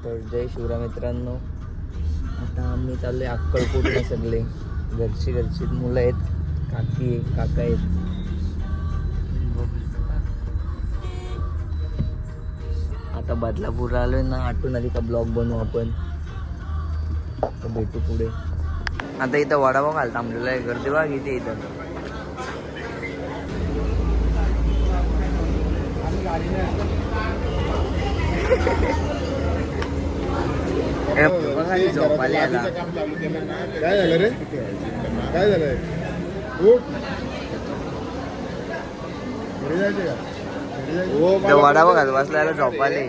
तर जय शिवराय मित्रांनो, आता आम्ही चाललोय अक्कलकोटला. सगळे घरची मुलं आहेत, काकी आहे, काका आहेत. आता बदलापूरला आलोय ना, आठवण आली का ब्लॉग बनवू आपण. तर भेटू पुढे. आता इथं वडापाव खायला थांबलेला आहे. गर्दी बघा किती इथं. बघा झोपाले आला. काय झालं रे? काय झालंय? वडापाव खात बसला झोपाले.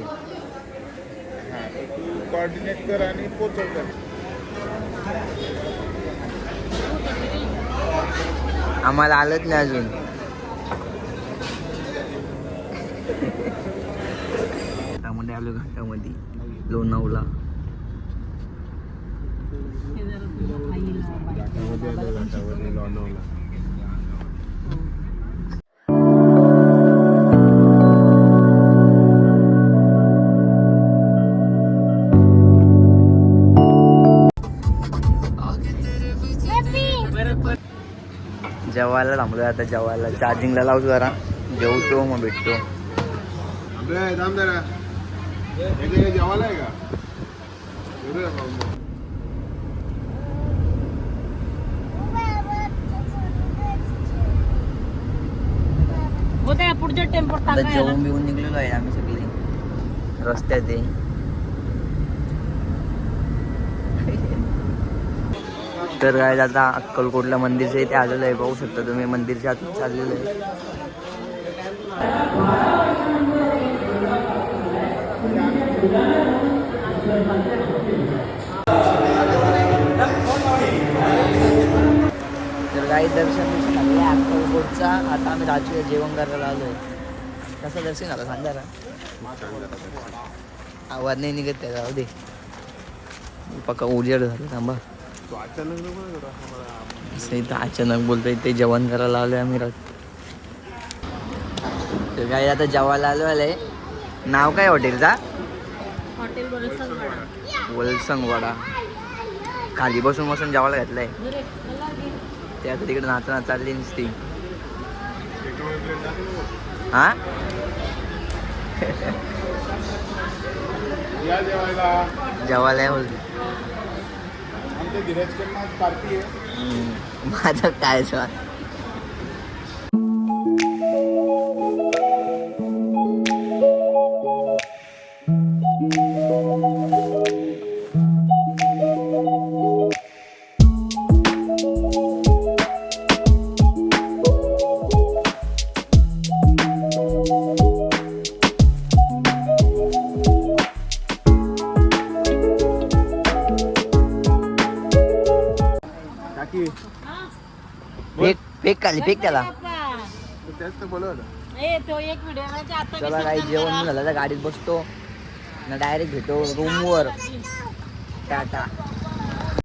कोऑर्डिनेट कर आणि पोचव कर. आम्हाला आलंच नाही अजून. घाटामध्ये आलो, घाटामध्ये लोणावळा. जेवायला थांबलोय आता. जेवायला चार्जिंगला लावतो जरा, जेवतो मग भेटतो. जेवायला आहे का? जेवून बिवून निघलेलो आहे आम्ही सगळे रस्त्यात. तर काय आता अक्कलकोटला मंदिरच्या इथे आलेलं आहे. पाहू शकता तुम्ही, मंदिरच्या आतून चाललेलं आहे. तर काही दर्शन झालं अक्कलकोटचा. आता आम्ही रात्री जेवण करायला आलोय. कसं दर्शन झालं सांगा ना. आवाज नाही निघत त्या, जाऊ दे. पक्का उजेड झालं. थांबा, इथं अचानक बोलतोय. ते जेवण करायला आलोय आम्ही. तर काही आता जेवायला आलोय. नाव काय हॉटेलचा? हॉटेल वलसंग वडा. खाली बसून बसून जेवायला घातलंय. ते आता तिकडे नाचना चालली नसती. हा जेवायला बोलते. माझं काय सर. फेक खाली, फेक त्याला. चला काही जेवण झालं तर गाडीत बसतो ना, डायरेक्ट भेटो रूमवर. टाटा.